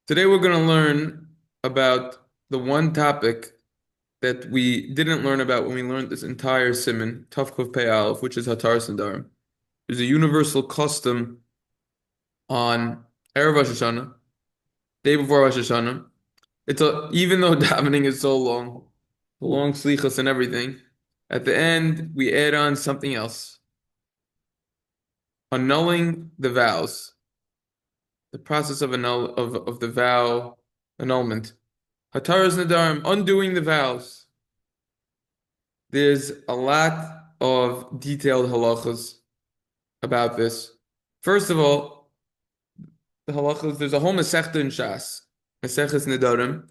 Today we're going to learn about the one topic that we didn't learn about when we learned this entire siman, Tavkuf Pei Aleph, which is Hataras Nedarim. There's a universal custom on Erev Rosh Hashanah, day before Rosh Hashanah. Even though davening is so long slichas and everything, at the end we add on something else, annulling the vows, the process of of the vow annulment. Hataras Nedarim, undoing the vows. There's a lot of detailed halachas about this. First of all, the halachas, there's a whole Masechta in Shas, Maseches Nedarim,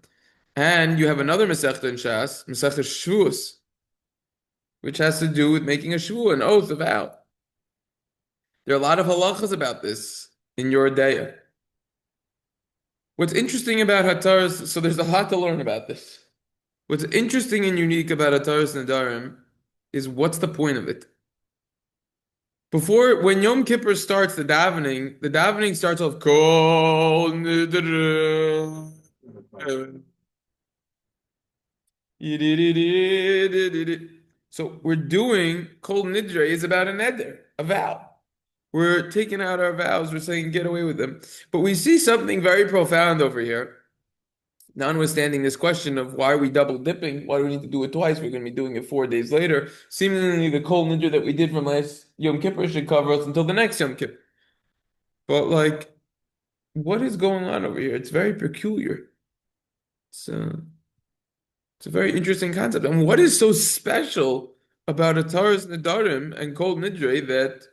and you have another Masechta in Shas, Maseches Shvuos, which has to do with making a shvu, an oath, a vow. There are a lot of halachas about this in your day. What's interesting about Hataras, so there's a lot to learn about this. What's interesting and unique about Hataras Nedarim is what's the point of it? When Yom Kippur starts the davening starts off Kol Nedarim. So we're doing Kol Nidre is about a neder, a vow. We're taking out our vows, we're saying get away with them. But we see something very profound over here. Notwithstanding this question of why are we double dipping, why do we need to do it twice? We're going to be doing it 4 days later. Seemingly, the Kol Nidra that we did from last Yom Kippur should cover us until the next Yom Kippur. But what is going on over here? It's very peculiar. It's a very interesting concept. And what is so special about Hataras Nedarim and Kol Nidre that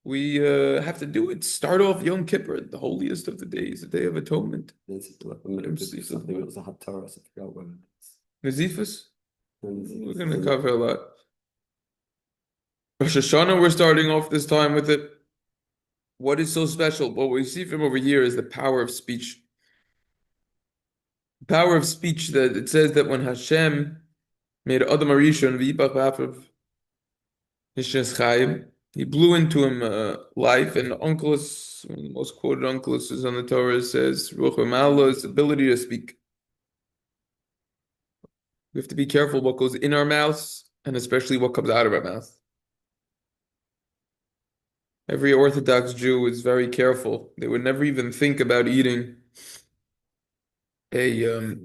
we have to do it? Start off Yom Kippur, the holiest of the days, the Day of Atonement. Something that was a Hataras, I forgot what it Nazifus? is. We're going to cover a lot. Rosh Hashanah, we're starting off this time with it. What is so special? What we see from over here is the power of speech. The power of speech that it says that when Hashem made Adam Arishon, v'yipach b'afav Hishnes Chaim, he blew into him life, and Onkelos, one of the most quoted Onkelos is on the Torah, says, Ruach HaMa'ala, ability to speak. We have to be careful what goes in our mouths, and especially what comes out of our mouth. Every Orthodox Jew is very careful. They would never even think about eating a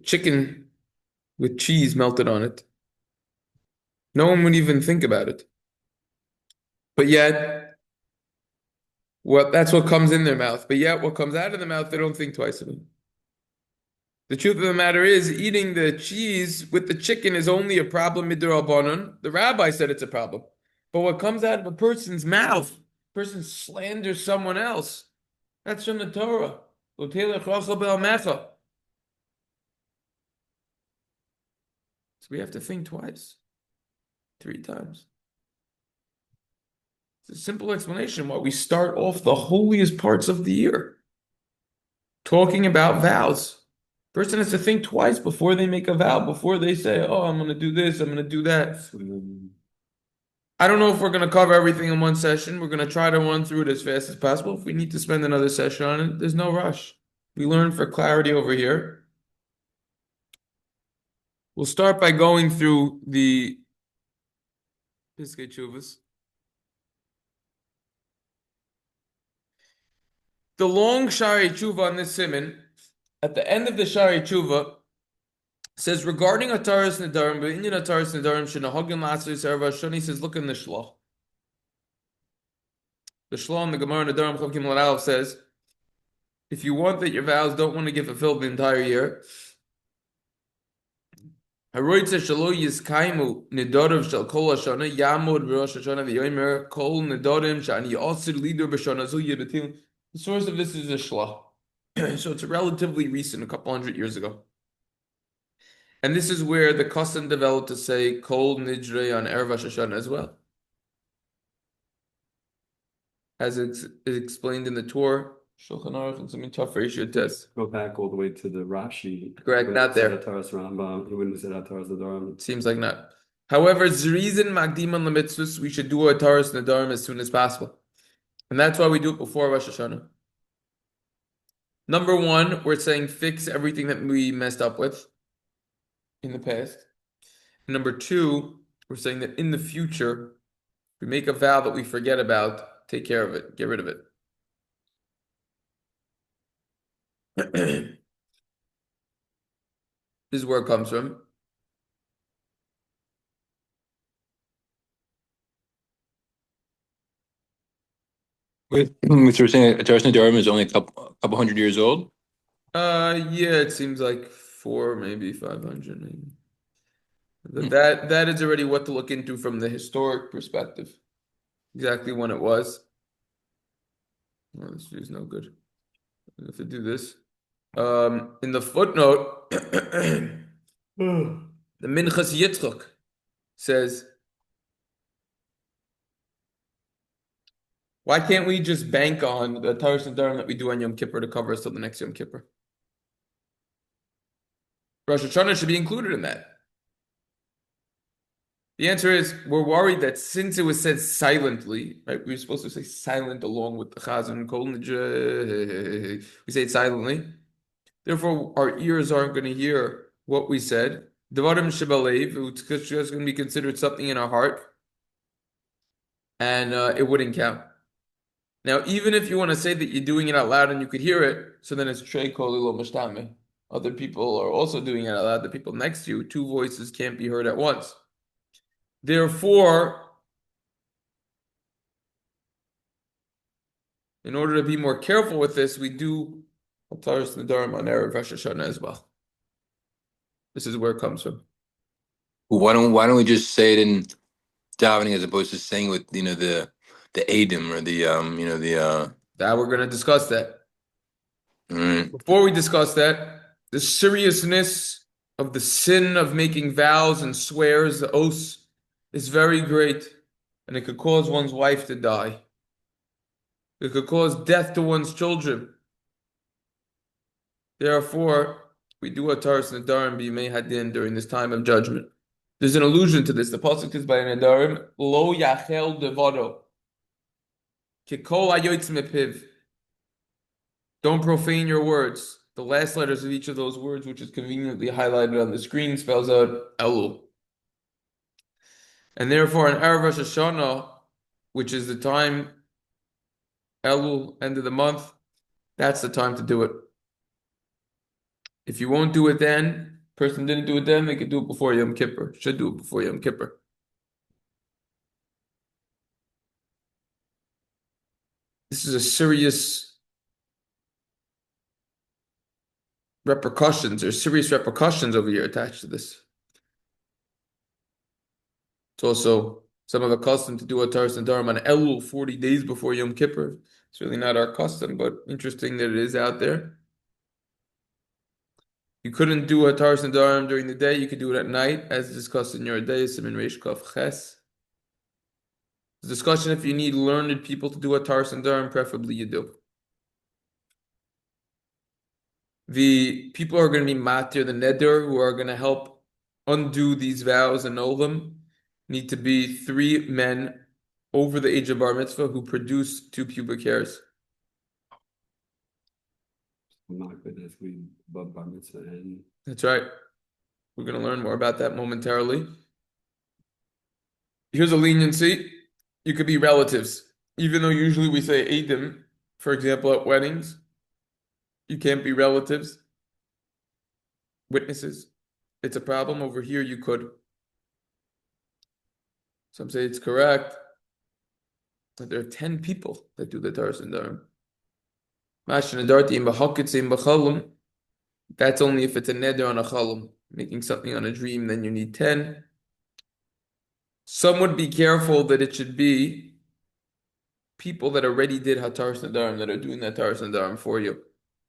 chicken with cheese melted on it. No one would even think about it. But yet, that's what comes in their mouth. But yet, what comes out of the mouth, they don't think twice about it. The truth of the matter is, eating the cheese with the chicken is only a problem midrabanan. The rabbi said it's a problem. But what comes out of a person's mouth, a person slanders someone else. That's from the Torah. So we have to think twice, 3 times. It's a simple explanation why we start off the holiest parts of the year talking about vows. Person has to think twice before they make a vow, before they say, oh, I'm going to do this, I'm going to do that. I don't know if we're going to cover everything in one session. We're going to try to run through it as fast as possible. If we need to spend another session on it, there's no rush. We learn for clarity over here. We'll start by going through the Piskei Teshuvos. The long Shari Tshuva on this siman, at the end of the Shari Tshuva, says regarding Hataras Nedarim, but Indian Hataras Nedarim, Shenahogim Lasris Erev Hashanah, he says, look in the Shloch. The Shloch in the Gemara Nedarim Chav Gimel Aleph says, if you want that your vows don't want to get fulfilled the entire year, Haroitze Shalo Yizkaimu Nedarim Shal Kol Hashana Yamod Rosh Hashanah V'Yomer Kol Nedarim Shani Osir Lidur B'Shana Zu Yebetil. The source of this is a Shloch. So it's relatively recent, a couple hundred years ago. And this is where the custom developed to say Kol Nidre on Erev Hashanah as well. As it's explained in the Torah, Shulchan Aruch and some tough ratio tests. Go back all the way to the Rashi. Correct, not there. Hataras Rambam, he wouldn't have said Hataras Nedarim. Seems like not. However, Zrizin Magdiman Lemitzvus, we should do Hataras Nedarim as soon as possible. And that's why we do it before Rosh Hashanah. Number one, we're saying fix everything that we messed up with in the past. And number two, we're saying that in the future, we make a vow that we forget about, take care of it, get rid of it. This is where it comes from. Which we're saying Hataras Nedarim is only a couple hundred years old. Yeah, it seems like four, maybe 500, maybe. That is already what to look into from the historic perspective. Exactly when it was. Oh, this view is no good. I have to do this. In the footnote, the Minchas Yitzchok says, why can't we just bank on the Hataras Nedarim that we do on Yom Kippur to cover us till the next Yom Kippur? Rosh Hashanah should be included in that. The answer is we're worried that since it was said silently, right? We were supposed to say silent along with the Chazan and Kol Nidre. We say it silently. Therefore, our ears aren't going to hear what we said. Devarim Shebalev, it's just going to be considered something in our heart, and it wouldn't count. Now, even if you want to say that you're doing it out loud and you could hear it, so then it's Trei Koli Lo Mishtame. Other people are also doing it out loud. The people next to you, two voices can't be heard at once. Therefore, in order to be more careful with this, we do Hataras Nedarim on Erev Rosh Hashanah as well. This is where it comes from. Why don't we just say it in davening as opposed to saying with the Adim or Now we're going to discuss that. mm, Before we discuss that, the seriousness of the sin of making vows and swears, the oaths, is very great, and it could cause one's wife to die. It could cause death to one's children. Therefore, we do Hataras Nedarim b'yimei hadin during this time of judgment. There's an allusion to this. The pasuk is by Nedarim, lo yachel devado, kikol hayoytz mepiv. Don't profane your words. The last letters of each of those words, which is conveniently highlighted on the screen, spells out annul. And therefore, in Erev Rosh Hashanah, which is the time, Elul, end of the month, that's the time to do it. If you won't do it then, person didn't do it then, they could do it before Yom Kippur. Should do it before Yom Kippur. This is a serious repercussions. There's serious repercussions over here attached to this. It's also some of the custom to do Hataras Nedarim on Elul 40 days before Yom Kippur. It's really not our custom, but interesting that it is out there. You couldn't do Hataras Nedarim during the day. You could do it at night, as discussed in your day, Siman Reish Kaf Ches. The discussion if you need learned people to do Hataras Nedarim, preferably you do. The people who are going to be matir, the neder, who are going to help undo these vows and annul them, need to be 3 men over the age of bar mitzvah who produce 2 pubic hairs. not good if we above bar mitzvah and That's right. We're going to learn more about that momentarily. Here's a leniency. You could be relatives. Even though usually we say Eidim, for example, at weddings, you can't be relatives, witnesses. It's a problem. Over here, you could. Some say it's correct that there are 10 people that do the Hataras Nedarim. That's only if it's a neder on a chalum. Making something on a dream, then you need 10. Some would be careful that it should be people that already did Hataras Nedarim, that are doing the Hataras Nedarim for you.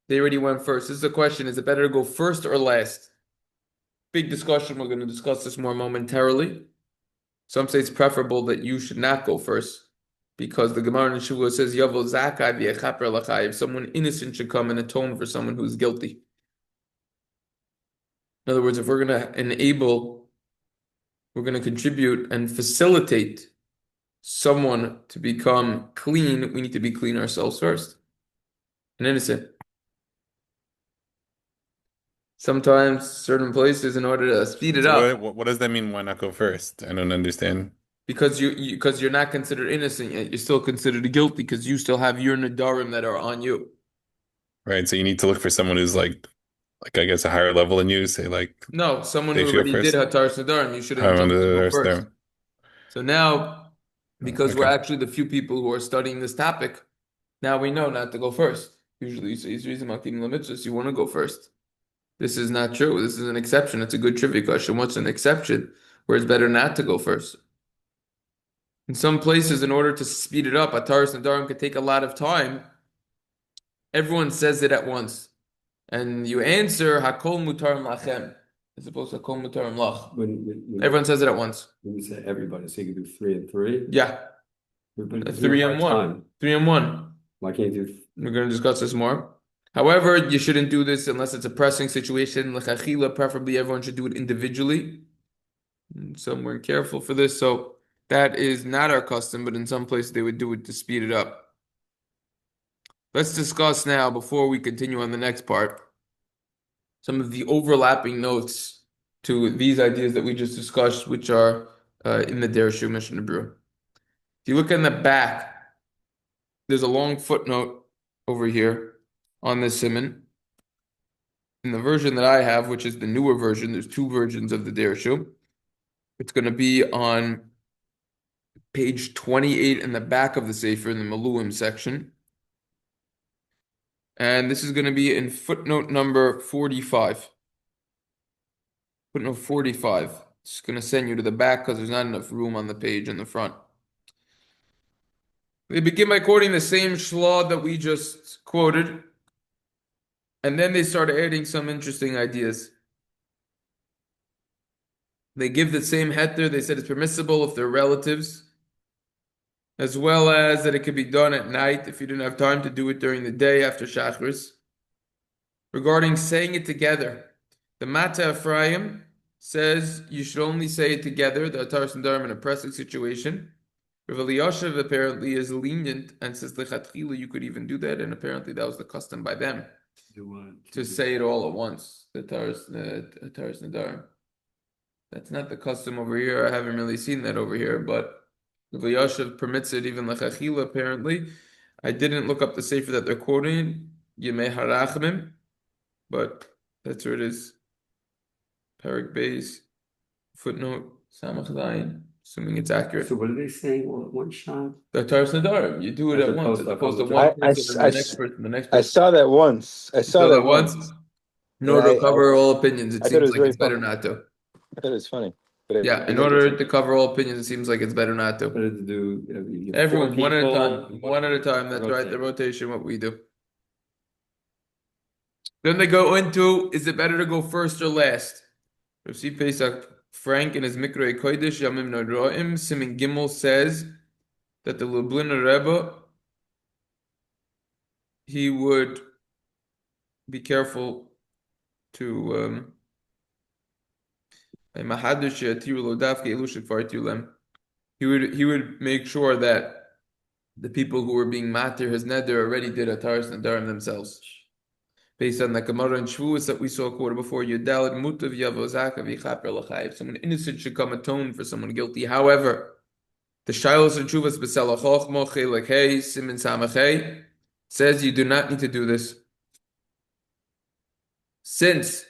They already went first. This is the question, is it better to go first or last? Big discussion. We're going to discuss this more momentarily. Some say it's preferable that you should not go first, because the Gemara in Shavua says, Yavo Zakai v'yechaper l'chayiv. Someone innocent should come and atone for someone who's guilty. In other words, if we're going to enable, we're going to contribute and facilitate someone to become clean, we need to be clean ourselves first and innocent. Sometimes certain places, in order to speed it So up, what does that mean? Why not go first? I don't understand. because because you're not considered innocent yet, you're still considered guilty because you still have your Nedarim that are on you. Right. So you need to look for someone who's like I guess a higher level than you. Say like No, someone they who should go already did first. Hataras Nedarim, you shouldn't I'm on jump to the go rest first. there. So now, because we're Okay. actually the few people who are studying this topic, now we know not to go first. Usually you say, you want to go first. This is not true. This is an exception. It's a good trivia question. What's an exception where it's better not to go first? In some places, in order to speed it up, Hataras Nedarim could take a lot of time. Everyone says it at once. And you answer Hakol Mutarim Lachem as opposed to Hakol Mutarim Lach. Everyone says it at once. When you say everybody, so you can do 3 and 3. Yeah, Everybody gives me three a and hard one. time. 3 and 1. Why can't you do? We're going to discuss this more. However, you shouldn't do this unless it's a pressing situation. L'chachila, preferably everyone should do it individually. And some weren't careful for this, so that is not our custom, but in some places they would do it to speed it up. Let's discuss now, before we continue on the next part, some of the overlapping notes to these ideas that we just discussed, which are in the Nedairm Mishnah Brew. If you look in the back, there's a long footnote over here on this simon. In the version that I have, which is the newer version, there's two versions of the Nedairm. It's going to be on page 28 in the back of the Sefer in the Maluim section. And this is going to be in footnote number 45. Footnote 45. It's going to send you to the back because there's not enough room on the page in the front. They begin by quoting the same shlad that we just quoted, and then they start adding some interesting ideas. They give the same heter. They said it's permissible if they're relatives, as well as that it could be done at night if you didn't have time to do it during the day after Shachris. Regarding saying it together, the Mata Ephraim says you should only say it together, the Hataras Nedarim, in a pressing situation. Rav Elyashiv apparently is lenient and says lechatchila you could even do that, and apparently that was the custom by them to say it all at once. The Hataras Nedarim. That's not the custom over here. I haven't really seen that over here, but Rav Elyashiv permits it even lechatchila apparently. I didn't look up the sefer that they're quoting, Yemei Harachmim, but that's where it is. Parak Beis, footnote Samach Zayin, assuming it's accurate. So what are they saying? One shot? The Hataras Nedarim, you do it As at once, opposed as to opposed to couple one times. person and the next person, the next I person. saw that once. I You saw saw that that once. once? In And order to cover all opinions, it I thought it seems was like very it's better funny. not to. I thought it was funny. But Yeah, I in get what you're order saying. to cover all opinions, it seems like it's better not to. Better to do, you have Everyone, four one at a people, time. One at a time. That's right. The rotate. rotation, what we do. Then they go into, is it better to go first or last? Rav Si Pesach Frank in his Mikrei Kodesh Yamim Noraim Simin Gimel says that the Lubliner Rebbe, he would be careful to he would make sure that the people who were being matir his neder already did Hataras Nedarim themselves. Based on the Gemara and Shavuos that we saw a quarter before, Yudalid Mutav Yavozaka V'Chaper L'Chayiv. Someone innocent should come atone for someone guilty. However, the Shilos and Shuvas B'Selachoch Moche Lekei Simin Samachei says you do not need to do this. Since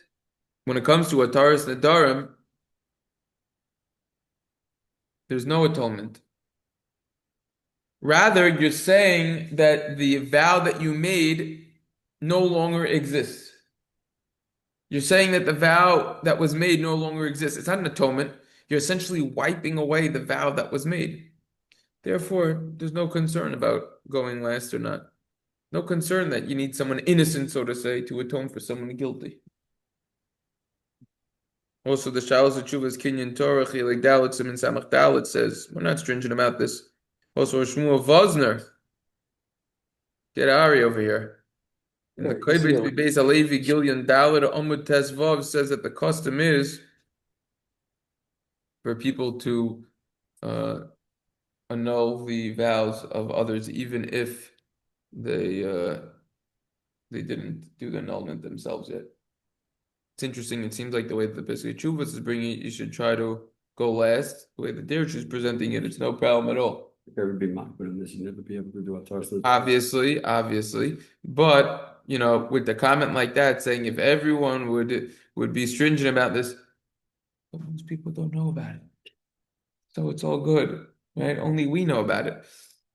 when it comes to Hataras Nedarim, there's no atonement. Rather, you're saying that the vow that you made no longer exists. You're saying that the vow that was made no longer exists. It's not an atonement. You're essentially wiping away the vow that was made. Therefore, there's no concern about going last or not. No concern that you need someone innocent, so to say, to atone for someone guilty. Also, the Shalos of Chuvas Kinyan Torah Chilik Dalit Simin Samach Dalit says we're not stringent about this. Also, Shmuel Vosner, get Ari over here. In the Koibet Beis Alevi Gillian Dalit Omud Tesvav says that the custom is for people to annul the vows of others, even if they didn't do the annulment themselves yet. It's interesting. It seems like the way that the Pesach Chuvas is bringing it, you should try to go last. The way the Dirch is presenting it, it's no problem at all. There would be makbid in this, you'd never be able to do a Hataras. Obviously, but with the comment like that, saying if everyone would be stringent about this, but most people don't know about it, so it's all good, right? Only we know about it.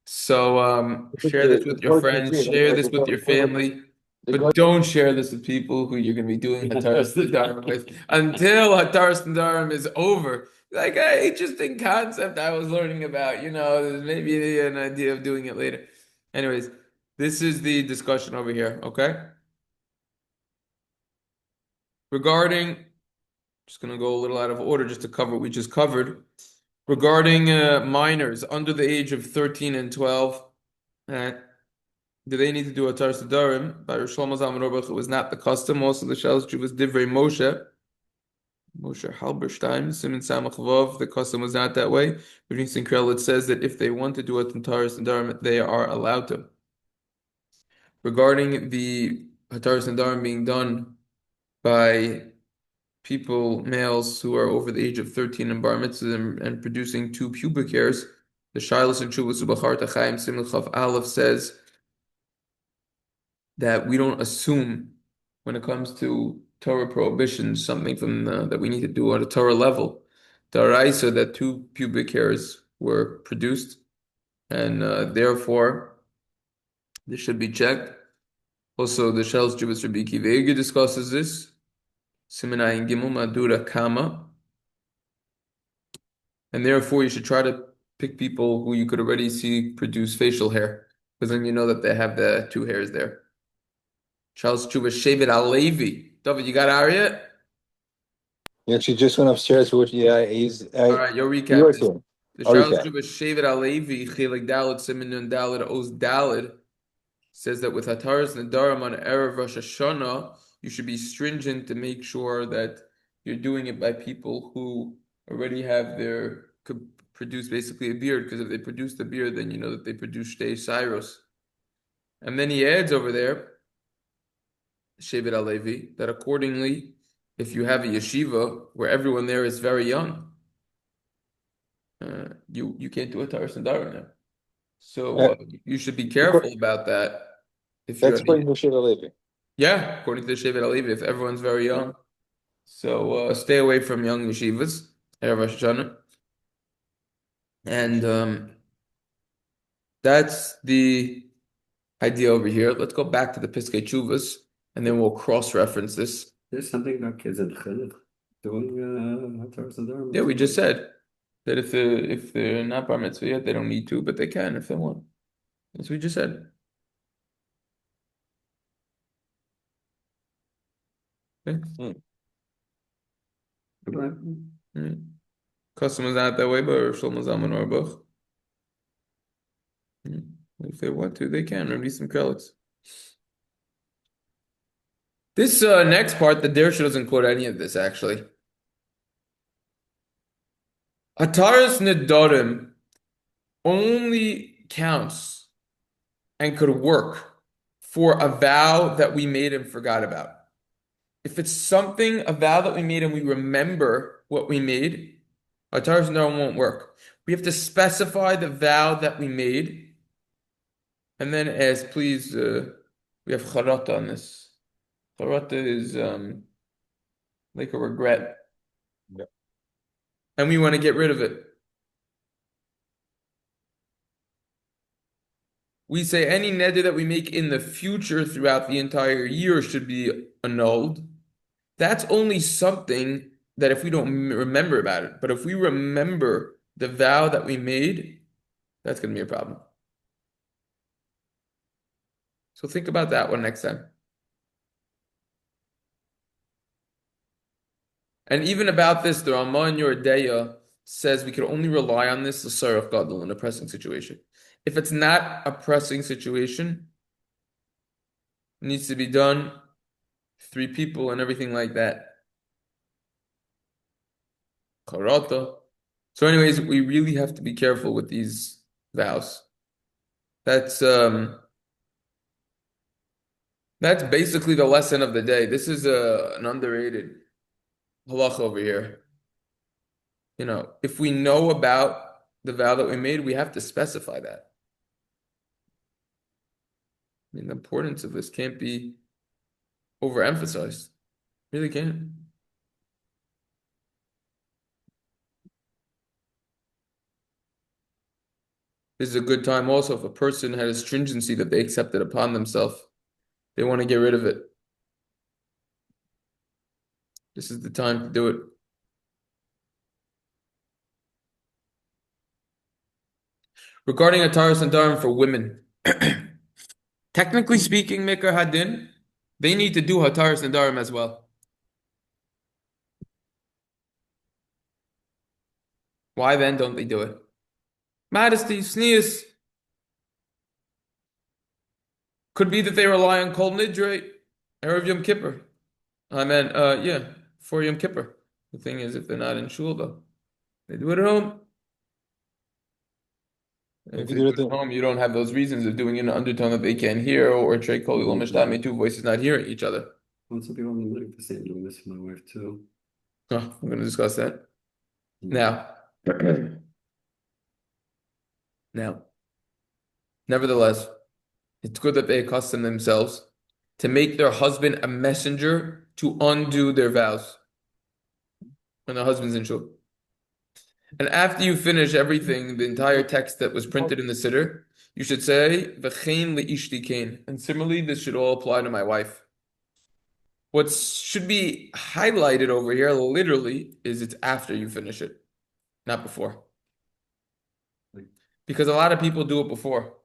So share this with your friends, share this with your family. But don't share this with people who you're going to be doing Hataras Nedarim with until Hataras Nedarim is over. Like, hey, interesting concept I was learning about. There's maybe an idea of doing it later. Anyways, this is the discussion over here, okay? Regarding, just going to go a little out of order just to cover what we just covered. Regarding minors under the age of 13 and 12, do they need to do a Hataras Nedarim? By Rosh Zalman Auerbach, it was not the custom. Also, the Shalosh Tshuvos Divrei Moshe Halberstein, Simon Samach Vav, the custom was not that way. But in Krell, it says that if they want to do a Hataras Nedarim, they are allowed to. Regarding the Hataras Nedarim being done by males who are over the age of 13 and bar mitzvah and producing 2 pubic hairs, the Shilas and Chuvas Ubacharta Chaim Simon Chav Aleph says that we don't assume when it comes to Torah prohibitions something from that we need to do at a Torah level. Daraisa that 2 pubic hairs were produced, and therefore this should be checked. Also, the Shalosh Tshuvos Rabbi Akiva Eiger discusses this. Simanai and Gimel Madura Kama, and therefore you should try to pick people who you could already see produce facial hair, because then you know that they have the 2 hairs there. Charles Chuba Shevet Alevi. David, you got Arya? He actually just went upstairs. All right, you'll recap yours this. here. The I'll Charles recap. Chuba Shevet Alevi, Chilik Dalit, Simenon Dalit, Oz Dalit, says that with Hataras Nedarim on Erev Rosh Hashanah, you should be stringent to make sure that you're doing it by people who already could produce basically a beard, because if they produce the beard, then you know that they produce Shtei Cyrus. And then he adds over there, Shevet Alevi, that accordingly, if you have a yeshiva where everyone there is very young, you can't do a Hataras Nedarim now. So you should be careful about that. If That's you're according to Shiva Levi. Yeah, according to Shevet Alevi, if everyone's very young. So stay away from young yeshivas, Erev Rosh Hashanah. And that's the idea over here. Let's go back to the Piskei Tshuvos, and then we'll cross-reference this. There's something about kids in Chinuch doing Hataras Nedarim. Yeah, we just said that if they're not bar mitzvah yet, they don't need to, but they can if they want. That's what we just said. Okay. Custom is not that way, but Shlomo Zalman Auerbach. If they want to, they can. Or some credits. This next part, the Dersha doesn't quote any of this actually. Hataras Nedarim only counts and could work for a vow that we made and forgot about. If it's a vow that we made and we remember what we made, Hataras Nedarim won't work. We have to specify the vow that we made, and then ask, please, we have charata on this. Charata is like a regret. Yep. And we want to get rid of it. We say any neder that we make in the future throughout the entire year should be annulled. That's only something that if we don't remember about it. But if we remember the vow that we made, that's going to be a problem. So think about that one next time. And even about this, the Ramah in Yordeya says we can only rely on this l'sarach gadol in a pressing situation. If it's not a pressing situation, it needs to be done 3 people and everything like that. Karata. So anyways, we really have to be careful with these vows. That's basically the lesson of the day. This is an underrated halacha over here. If we know about the vow that we made, we have to specify that. I mean, the importance of this can't be overemphasized. Really can't. This is a good time also if a person had a stringency that they accepted upon themselves. They want to get rid of it. This is the time to do it. Regarding Hataras Nedarim for women, technically speaking, Mikar Hadin, they need to do Hataras Nedarim as well. Why then don't they do it? Modesty, sneeze. Could be that they rely on Kol Nidre, Erev Yom Kippur. Yeah, for Yom Kippur. The thing is, if they're not in shul, though, they do it at home. And if If they you do do it at home, you don't have those reasons of doing it in an undertone that they can't hear, or Trey Kol Yom Mishtami, two voices not hearing each other. Once people on the like the same doing this for my wife too. Oh, we're going to discuss that. Now, now, nevertheless, it's good that they accustom themselves to make their husband a messenger to undo their vows when the husband's in shul. And after you finish everything, the entire text that was printed in the siddur, you should say, V'chein le'ishti kain. And similarly, this should all apply to my wife. What should be highlighted over here, literally, is it's after you finish it, not before. Because a lot of people do it before.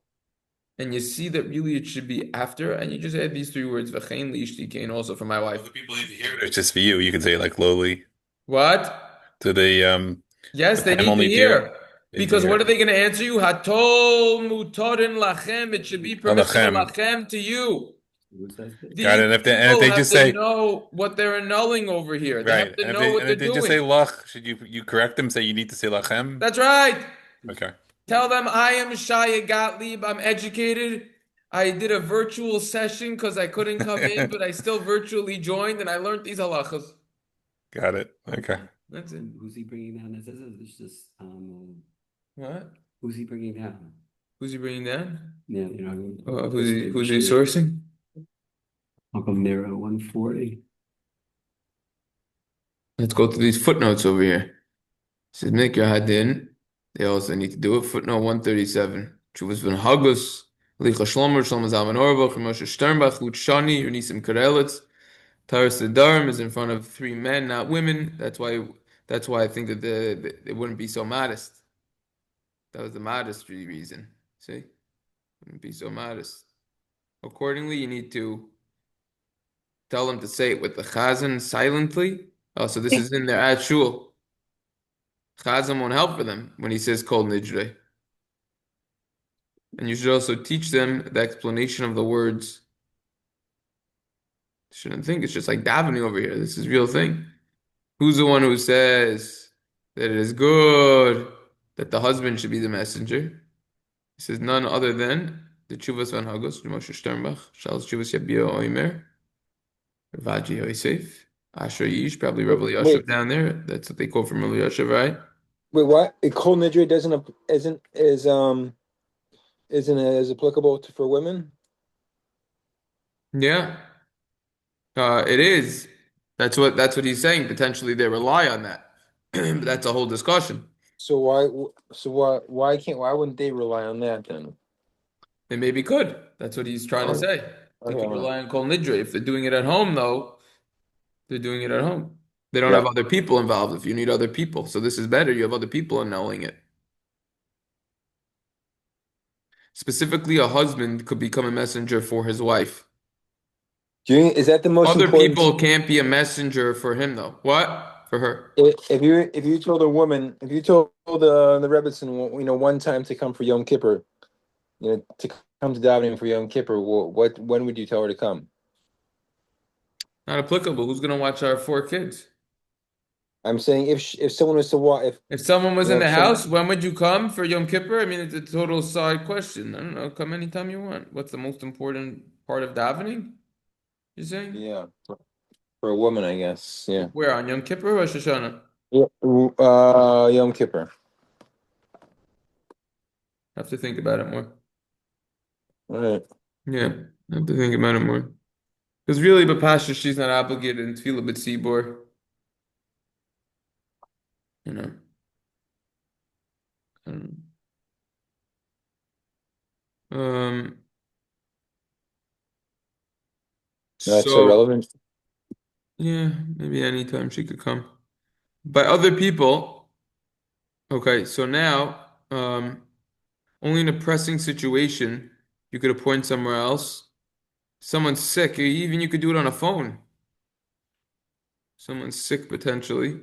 And you see that really it should be after, and you just add these three words, V'chein le'ishti kain, also for my wife. The people need to hear it. It's just for you. You could say like lowly. What? Do they Yes, the they fam need to only hear. they need to Because hear what are it. they going to answer you? Hatol mutarin lachem. It should be permissible Alachem. lachem to you. Who says this? Got it. These And if people they have just to say know what they're annulling over here. They have right, to know what and they're if they just say doing. lach, should you correct them? Say you need to say lachem. That's right. Okay. Tell them I am Shaya Gottlieb. I'm educated. I did a virtual session because I couldn't come in, but I still virtually joined and I learned these halachas. Got it. Okay. That's it. Who's he bringing down? Is this it's just What? who's he bringing down? Who's he bringing down? Yeah, Who's he sourcing? Uncle Nero 140. Let's go through these footnotes over here. It says Mikra Hadin. They also need to do it. Footnote 137. Chuvas ben Hagus, Licha Shlomer, Shlomo Zalman Auerbach, Moshe Sternbach, Lut Shani, Unisim Karelitz. Taras Nedarim is in front of three men, not women. That's why I think that they wouldn't be so modest. That was the modesty reason. See? Wouldn't be so modest. Accordingly, you need to tell them to say it with the chazan silently. Oh, so this is in their at shul. Chazan won't help for them when he says kol nidre. And you should also teach them the explanation of the words. Shouldn't think it's just like davening over here. This is real thing. Who's the one who says that it is good that the husband should be the messenger? He says none other than the Chuvas Van Hagos, Moshe Sternbach, Charles Chuvas Yabio Oimer, Ravaji Yosef, Asher Yish, probably Rabbi Yashav down there. That's what they quote from Rabbi Yashav, right? Wait, what? A Kol Nidre isn't as applicable for women? Yeah, it is. That's what he's saying. Potentially, they rely on that. But that's a whole discussion. So why wouldn't they rely on that then? They maybe could. That's what he's trying to say. They could rely on Kol Nidre. If they're doing it at home, though, they're doing it at home. They don't have other people involved if you need other people. So this is better. You have other people annulling it. Specifically, a husband could become a messenger for his wife. Is that the most Other important? people can't be a messenger for him, though. What? For her. If you told a woman, if you told the Rebbetzin, one time to come for Yom Kippur, to come to davening for Yom Kippur, when would you tell her to come? Not applicable. Who's going to watch our four kids? I'm saying if someone was to walk, if If someone was you in know, the if house, some when would you come for Yom Kippur? I mean, it's a total side question. I don't know. Come anytime you want. What's the most important part of davening? You're saying? yeah, for a woman, I guess. Yeah. Where on Yom Kippur or Hashanah? Yeah. Yom Kippur. Have to think about it more. All right. Yeah, I have to think about it more. Because really, Bapasha, she's not obligated in Tefillah B'tzibor. You know. I don't know. That's so So relevant. yeah, maybe anytime she could come. By other people, okay, so now, only in a pressing situation you could appoint somewhere else. Someone's sick, even you could do it on a phone. Someone's sick potentially.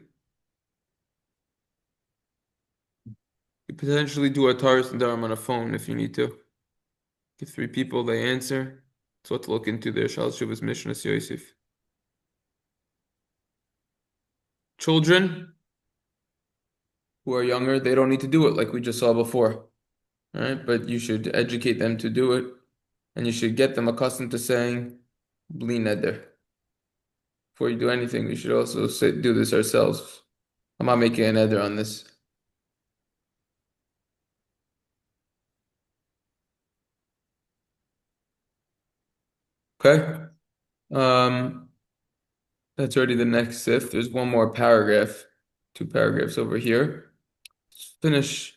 You could potentially do a Hataras Nedarim on a phone if you need to. Get three people, they answer. That's what to look into there. Shal Shuvas Mishnah Yosef. Children who are younger, they don't need to do it like we just saw before. All right, but you should educate them to do it, and you should get them accustomed to saying "bli neder." Before you do anything, we should also do this ourselves. I'm not making a neder on this. Okay. Um, that's already the next sif. There's one more paragraph, two paragraphs over here. Let's finish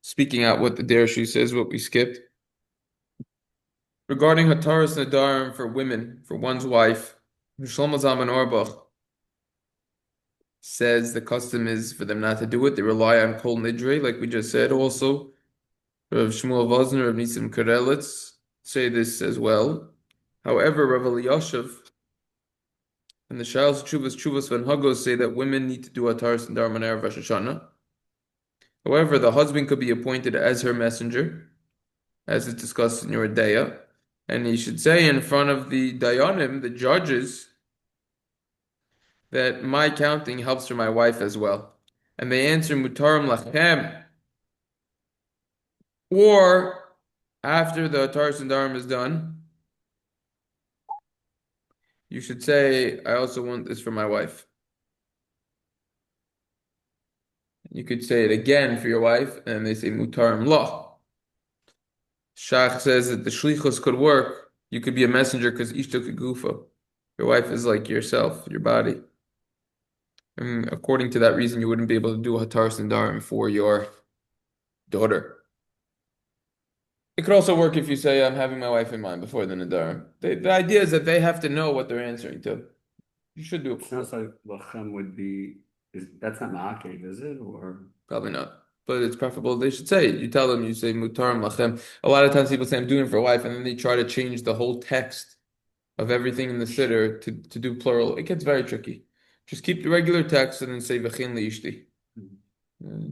speaking out what the Dershi says, what we skipped. Regarding Hataras Nedarim for women, for one's wife, Shlomo Zalman Auerbach says the custom is for them not to do it. They rely on Kol Nidre, like we just said. Also, Rav Shmuel Vosner, Rav Nisim Karelitz say this as well. However, Rav Eliyashiv and the Shals Chuvas Van Hagos say that women need to do Hataras Nedarim on Erev Rosh Hashanah. However, the husband could be appointed as her messenger, as is discussed in your Deya, and he should say in front of the Dayanim, the judges, that my counting helps for my wife as well. And they answer Mutarim Lachem, or after the Hataras Nedarim is done, you should say, I also want this for my wife. You could say it again for your wife, and they say Mutarim Lah. Shach says that the shlichus could work. You could be a messenger because ishto gufa. Your wife is like yourself, your body. And according to that reason, you wouldn't be able to do Hataras Nedarim for your daughter. It could also work if you say, I'm having my wife in mind before the Nedarim. The idea is that they have to know what they're answering to. You should do it before. Sounds like Lachem would be, that's not Ma'akev, is it? Or Probably not. But it's preferable. They should say it. You tell them, you say Mutarim Lachem. A lot of times people say, I'm doing it for a wife, and then they try to change the whole text of everything in the siddur to do plural. It gets very tricky. Just keep the regular text and then say V'chin li'ishti.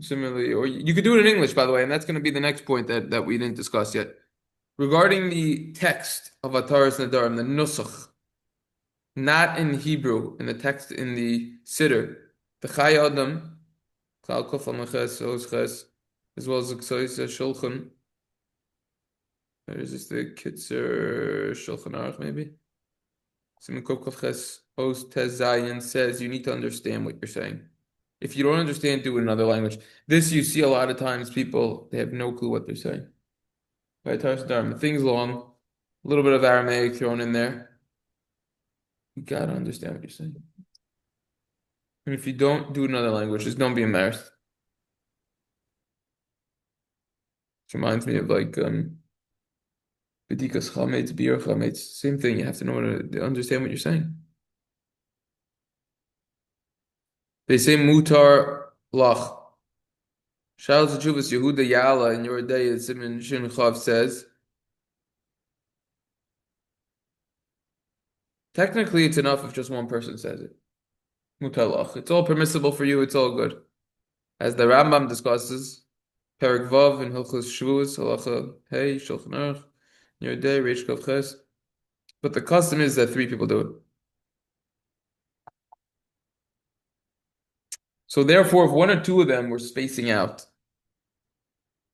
Similarly, or you could do it in English, by the way, and that's going to be the next point that we didn't discuss yet. Regarding the text of Hataras Nedarim, the nusach, not in Hebrew, in the text in the siddur, the Chai Adam, Klal Kuf Al Oz Ches, as well as the Ksais Shulchan. Or is this the Kitzer Shulchan Aruch, maybe? Simon Kuf Kuf Ches Oz Tez Zayin says you need to understand what you're saying. If you don't understand, do it in another language. This you see a lot of times. People they have no clue what they're saying. Right, Hataras Nedarim, things long, a little bit of Aramaic thrown in there. You gotta understand what you're saying. And if you don't do another language, just don't be embarrassed. It reminds me of like Bedikas Chametz, Bir Chametz. Same thing. You have to know to understand what you're saying. They say Mutar Lach. Shal Zechuvas Yehuda Yala in your day, Simon Shin Chav says, technically it's enough if just one person says it. Mutar Lach. It's all permissible for you. It's all good. As the Rambam discusses, Perik Vav in Hilchos Shavuos, Halacha Hey, Shulchan Aruch, your day, Reish Kav Ches. But the custom is that three people do it. So therefore, if one or two of them were spacing out,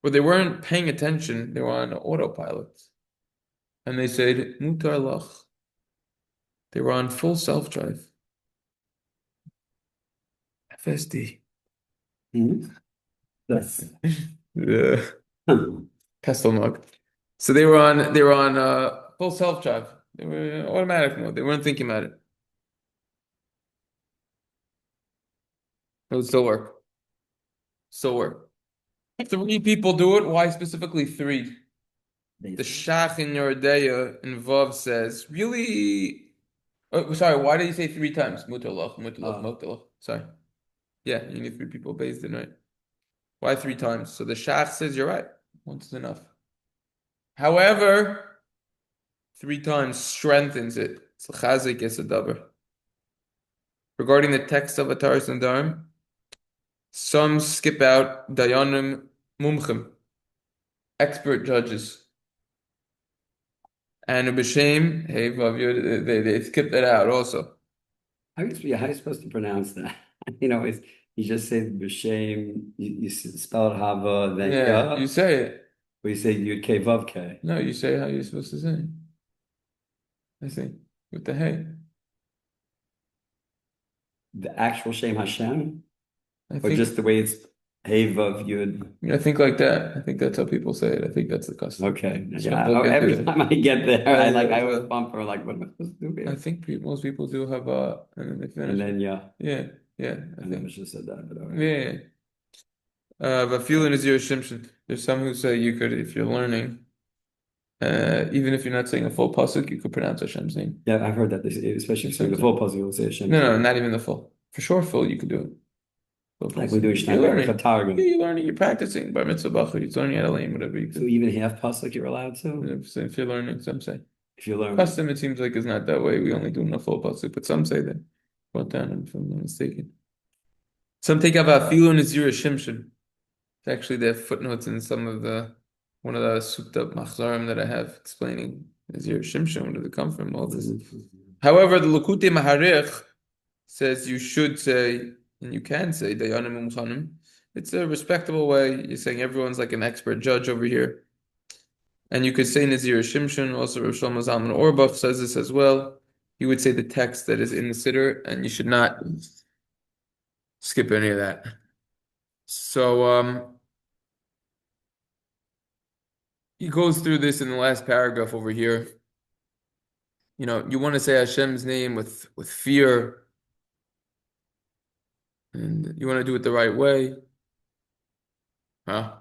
or they weren't paying attention, they were on autopilot, and they said mutar lach. They were on full self-drive. FSD. That's Yeah. Pestle mug. So they were on full self-drive. They were in automatic mode. They weren't thinking about it. It would still work. Still work. Three people do it. Why specifically three? The Shach in Yordeya in Vav says, really. Oh, sorry, why did he say three times? Mutalach, mutalach, mutalach. Sorry. Yeah, you need three people based in, right? Why three times? So the Shach says you're right. Once is enough. However, three times strengthens it. It's a chazik, it's a davar. Regarding the text of Hataras Nedarim, some skip out dayanim mumchim, expert judges. And b'shem, hey, they skipped that out also. how are you supposed to pronounce that? It's you just say b'shem, you spell it hava, then Yeah, you say it. or you say yud k vav k. No, you say how you're supposed to say it. I see. With the hey. The actual Shem Hashem, I or think just the way it's hey vav yud. I think like that. I think that's how people say it. I think that's the custom. Okay, Some yeah. people get Every the- time I get there, Yeah, I yeah. always bump for like, what am I supposed to do I here? think most people do have and then they finish. And then yeah, Yeah, yeah. I I never think. should have said that, but all right. Yeah. Vafilin is your shimshon. There's some who say you could, if you're learning, even if you're not saying a full pasuk, you could pronounce Hashem's name. Yeah, I've heard that, especially if you're the full puzzle, you'll say Hashem. No, not even the full. For sure, full, you could do it. Like we do You're Stein, learning. like a targum. You're learning. You're practicing. Bar mitzvah bachur. You're learning how to lane, whatever you So do. even half pasuk you're allowed to? If you're learning, some say. If you learn. Custom, it seems like, is not that way. We only do in a full pasuk, but some say that. Brought down, if I'm not mistaken. Some take up Afilun Nazir Shimshon. It's actually there are footnotes in one of the souped up machzarim that I have explaining Nazir Shimshon. Where did it come from? All this. However, the Likutei Maharich says you should say, and you can say Dayanim Umchanim. It's a respectable way. You're saying everyone's like an expert judge over here. And you could say Nazir Shimshon, also Rosh Zalman Auerbach says this as well. You would say the text that is in the Siddur, and you should not skip any of that. So he goes through this in the last paragraph over here. You want to say Hashem's name with fear, and you want to do it the right way. Huh?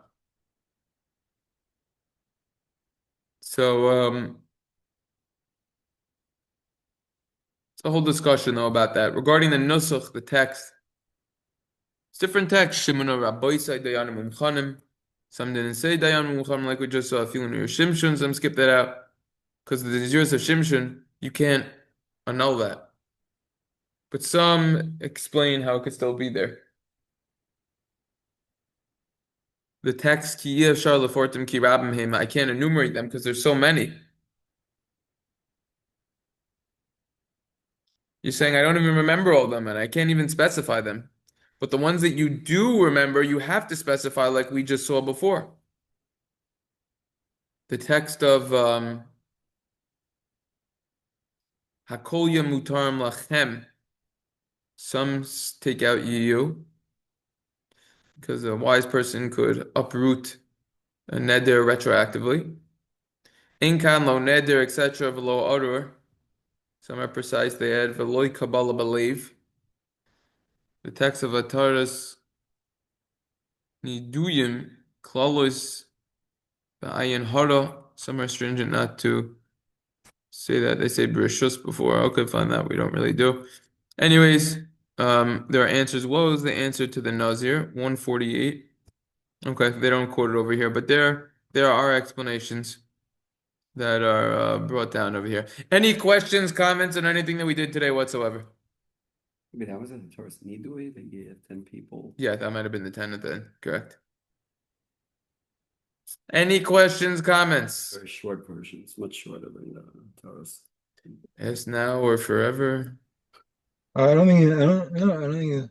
So it's a whole discussion though about that. Regarding the nusach, the text, it's different text. Shimon Rabbi said Dayanim Umchanim. Some didn't say Dayanim Umchanim like we just saw. Feeling your Shimshon, some skipped that out. Because the Naziris of Shimshon, you can't annul that. But some explain how it could still be there. The text, Ki Yefshar Lefortim Ki Rabim Him, I can't enumerate them because there's so many. You're saying I don't even remember all of them and I can't even specify them. But the ones that you do remember, you have to specify like we just saw before. The text of Hakolya Mutarim Lachem. Some take out you because a wise person could uproot a neder retroactively. Inkan lo neder, etc. V'lo orur. Some are precise. They add v'loi kabbalah believe. The text of Hataras Nedarim klalos ba'ayin hara. Some are stringent not to say that. They say brishus before. Okay, fine, that we don't really do. Anyways, there are answers. What was the answer to the Nazir? 148. Okay, they don't quote it over here, but there are explanations that are brought down over here. Any questions, comments on anything that we did today whatsoever? Maybe that was in the Taurus Nidui, they gave 10 people. Yeah, that might have been the 10 at the end. Correct. Any questions, comments? Very short version. It's much shorter than the Taurus. Yes, now or forever. I don't think. I don't know. I don't think.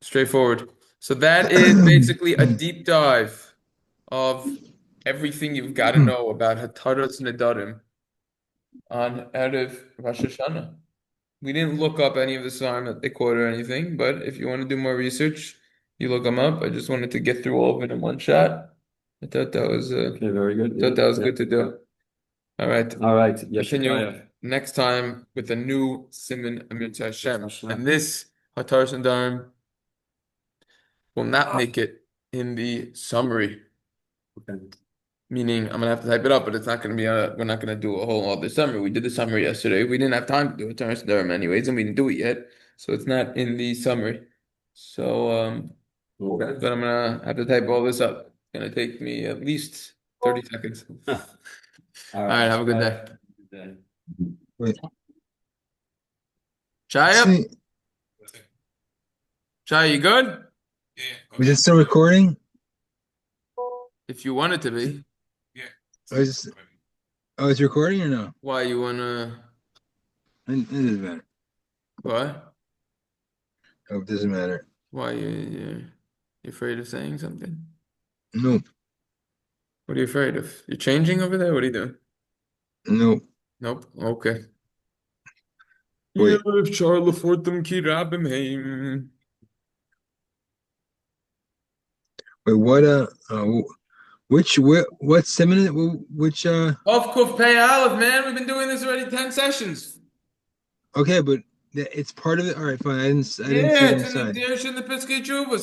Straightforward. So that is basically a deep dive of everything you've got to know about Hataras Nedarim on Erev Rosh Hashanah. We didn't look up any of the Psalm that they quote or anything, but if you want to do more research, you look them up. I just wanted to get through all of it in one shot. I thought that was Okay, very good. thought that was Yeah. good to do. All right. All right. Continue Yeshaya. next time with a new Siman Amir Hashem. Hashan. And this Hataras Nedarim will not make it in the summary. Okay. Meaning I'm gonna have to type it up, but it's not gonna be we're not gonna do a whole other summary. We did the summary yesterday. We didn't have time to do it Hataras Nedarim anyways, and we didn't do it yet. So it's not in the summary. So Okay. but I'm gonna have to type all this up. It's gonna take me at least 30 seconds. All All right, have a good day. Good day. Wait, Chaya? see, Chaya, you good? was it still recording? If you want it to be. Oh, it's recording or no? Why you wanna It doesn't matter. what? Oh, it doesn't matter. Why you afraid of saying something? Nope. What are you afraid of? You're changing over there? What are you doing? Nope. Nope. Okay. Wait. Charla Fortum ki rabim heim. Wait, what seminar? Which Of Kuf Pei Aleph, man. We've been doing this already 10 sessions. Okay, but it's part of it. All right, fine. I didn't see Yeah, it it's in the inside. Nedairm in the Piskei Teshuvos.